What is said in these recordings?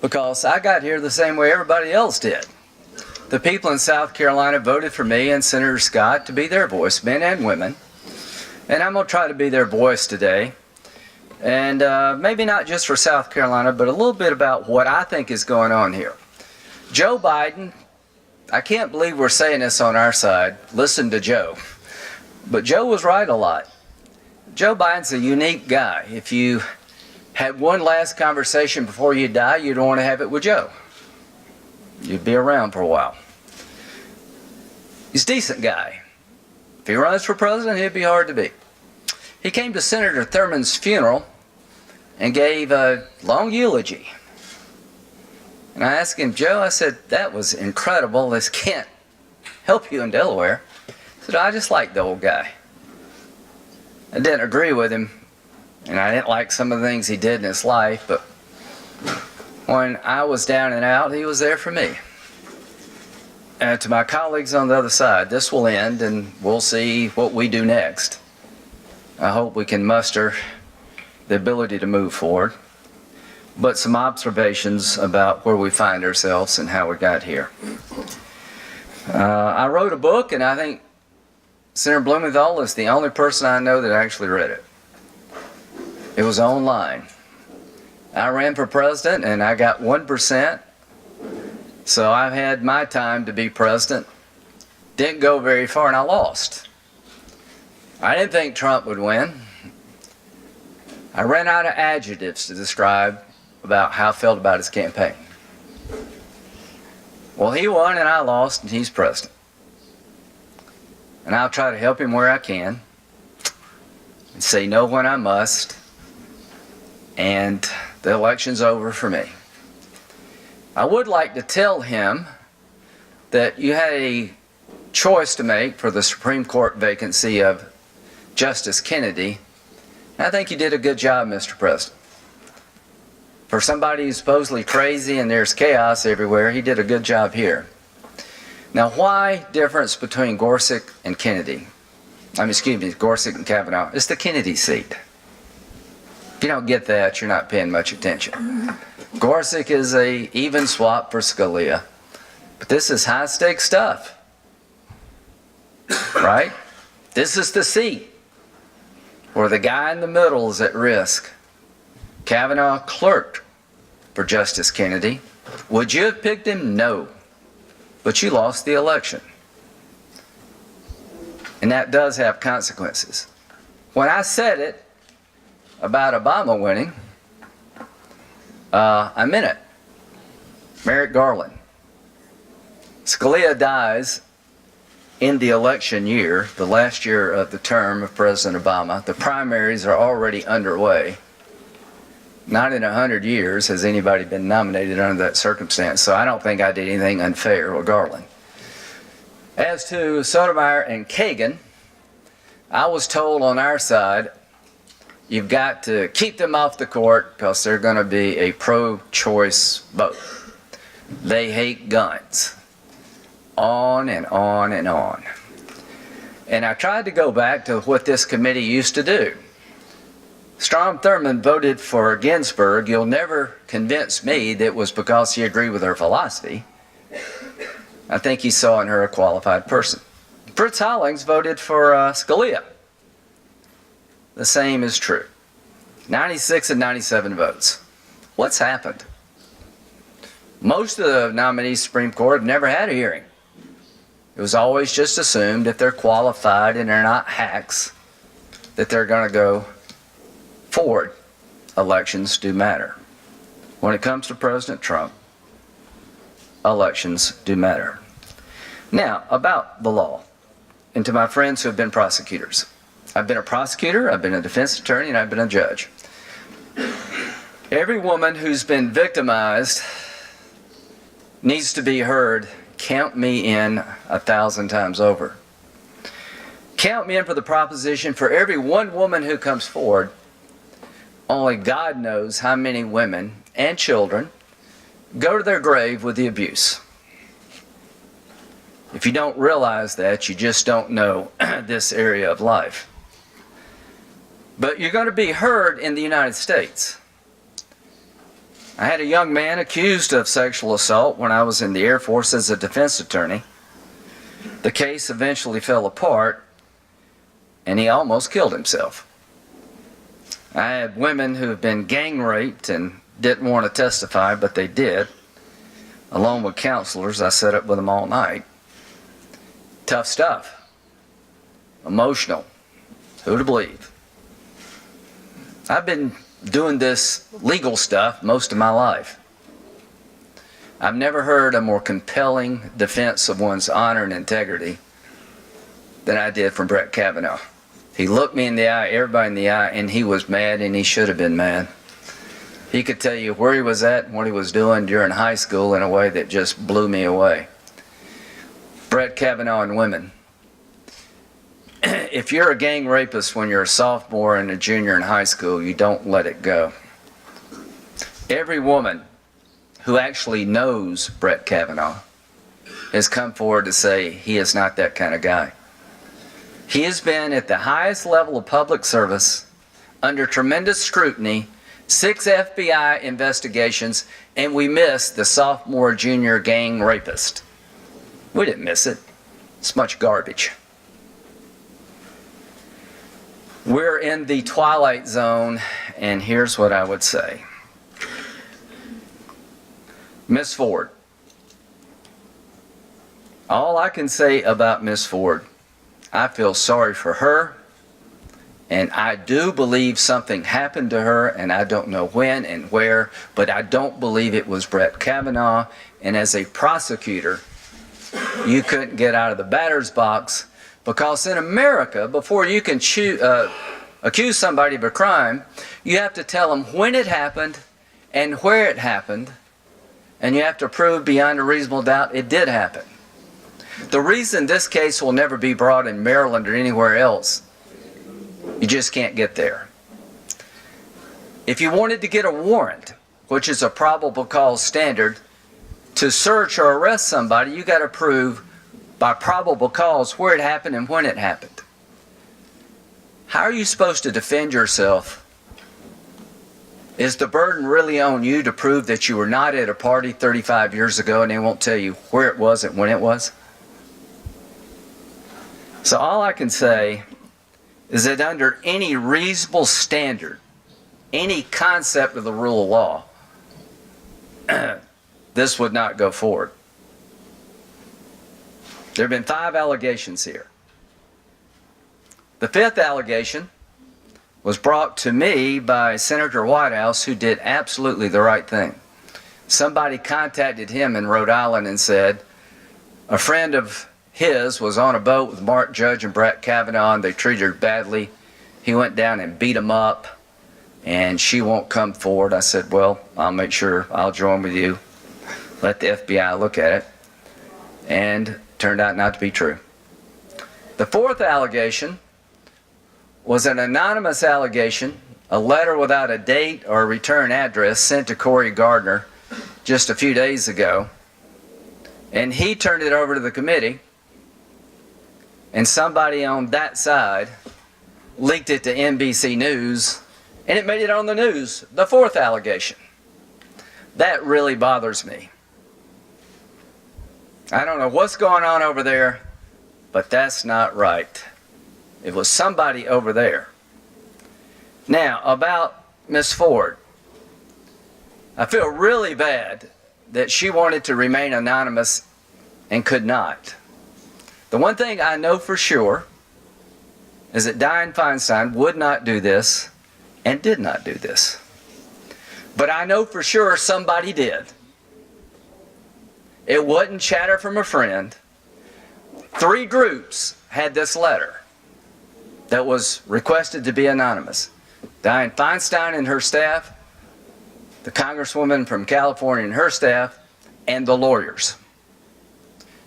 because I got here the same way everybody else did. The people in South Carolina voted for me and Senator Scott to be their voice, men and women. And I'm going to try to be their voice today. And maybe not just for South Carolina, but a little bit about what I think is going on here. Joe Biden, I can't believe we're saying this on our side. Listen to Joe. But Joe was right a lot. Joe Biden's a unique guy. If you had one last conversation before you die, you'd want to have it with Joe. You'd be around for a while. He's a decent guy. If he runs for president, he'd be hard to beat. He came to Senator Thurman's funeral and gave a long eulogy. And I asked him, Joe, I said, that was incredible. This can't help you in Delaware. He said, I just like the old guy. I didn't agree with him, and I didn't like some of the things he did in his life, but when I was down and out, he was there for me. And to my colleagues on the other side, this will end, and we'll see what we do next. I hope we can muster the ability to move forward, but some observations about where we find ourselves and how we got here. I wrote a book, and I think Senator Blumenthal is the only person I know that actually read it. It was online. I ran for president and I got 1%. So I've had my time to be president. Didn't go very far and I lost. I didn't think Trump would win. I ran out of adjectives to describe about how I felt about his campaign. Well, he won and I lost and he's president. And I'll try to help him where I can and say no when I must. And the election's over for me. I would like to tell him that you had a choice to make for the Supreme Court vacancy of Justice Kennedy. And I think you did a good job, Mr. President. For somebody who's supposedly crazy and there's chaos everywhere, he did a good job here. Now, why difference between Gorsuch and Kennedy? Gorsuch and Kavanaugh. It's the Kennedy seat. If you don't get that, you're not paying much attention. Gorsuch is a even swap for Scalia. But this is high-stakes stuff. Right? This is the seat where the guy in the middle is at risk. Kavanaugh clerked for Justice Kennedy. Would you have picked him? No. But you lost the election. And that does have consequences. When I said it about Obama winning, I meant it. Merrick Garland. Scalia dies in the election year, the last year of the term of President Obama. The primaries are already underway. Not in 100 years has anybody been nominated under that circumstance, so I don't think I did anything unfair with Garland. As to Sotomayor and Kagan, I was told on our side, you've got to keep them off the court because they're going to be a pro-choice vote. They hate guns. On and on and on. And I tried to go back to what this committee used to do. Strom Thurmond voted for Ginsburg. You'll never convince me that it was because he agreed with her philosophy. I think he saw in her a qualified person. Fritz Hollings voted for Scalia. The same is true. 96 and 97 votes. What's happened? Most of the nominees to the Supreme Court have never had a hearing. It was always just assumed if they're qualified and they're not hacks, that they're going to go forward. Elections do matter. When it comes to President Trump, elections do matter. Now, about the law, and to my friends who have been prosecutors. I've been a prosecutor, I've been a defense attorney, and I've been a judge. Every woman who's been victimized needs to be heard. Count me in 1,000 times over. Count me in for the proposition for every one woman who comes forward, only God knows how many women and children go to their grave with the abuse. If you don't realize that, you just don't know this area of life. But you're going to be heard in the United States. I had a young man accused of sexual assault when I was in the Air Force as a defense attorney. The case eventually fell apart, and he almost killed himself. I had women who have been gang raped and didn't want to testify, but they did. Along with counselors, I sat up with them all night. Tough stuff. Emotional. Who to believe? I've been doing this legal stuff most of my life. I've never heard a more compelling defense of one's honor and integrity than I did from Bret Kavanaugh. He looked me in the eye, everybody in the eye, and he was mad, and he should have been mad. He could tell you where he was at and what he was doing during high school in a way that just blew me away. Bret Kavanaugh and women. If you're a gang rapist when you're a sophomore and a junior in high school, you don't let it go. Every woman who actually knows Bret Kavanaugh has come forward to say he is not that kind of guy. He has been at the highest level of public service, under tremendous scrutiny, 6 FBI investigations, and we missed the sophomore, junior gang rapist. We didn't miss it. It's much garbage. We're in the twilight zone, and here's what I would say. Miss Ford. All I can say about Miss Ford, I feel sorry for her, and I do believe something happened to her, and I don't know when and where, but I don't believe it was Bret Kavanaugh. And as a prosecutor, you couldn't get out of the batter's box, because in America, before you can accuse somebody of a crime, you have to tell them when it happened and where it happened, and you have to prove beyond a reasonable doubt it did happen. The reason this case will never be brought in Maryland or anywhere else, you just can't get there. If you wanted to get a warrant, which is a probable cause standard, to search or arrest somebody, you got to prove by probable cause where it happened and when it happened. How are you supposed to defend yourself? Is the burden really on you to prove that you were not at a party 35 years ago and they won't tell you where it was and when it was? So all I can say is that under any reasonable standard, any concept of the rule of law, this would not go forward. There have been 5 allegations here. The 5th allegation was brought to me by Senator Whitehouse, who did absolutely the right thing. Somebody contacted him in Rhode Island and said a friend of his was on a boat with Mark Judge and Bret Kavanaugh, and they treated her badly. He went down and beat him up, and she won't come forward. I said, well, I'll make sure I'll join with you. Let the FBI look at it. And turned out not to be true. The 4th allegation was an anonymous allegation, a letter without a date or a return address sent to Corey Gardner just a few days ago. And he turned it over to the committee, and somebody on that side leaked it to NBC News, and it made it on the news, the 4th allegation. That really bothers me. I don't know what's going on over there, but that's not right. It was somebody over there. Now, about Miss Ford. I feel really bad that she wanted to remain anonymous and could not. The one thing I know for sure is that Dianne Feinstein would not do this and did not do this. But I know for sure somebody did. It wasn't chatter from a friend. 3 groups had this letter that was requested to be anonymous. Dianne Feinstein and her staff, the Congresswoman from California and her staff, and the lawyers.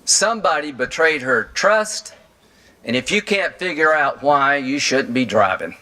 Somebody betrayed her trust, and if you can't figure out why, you shouldn't be driving.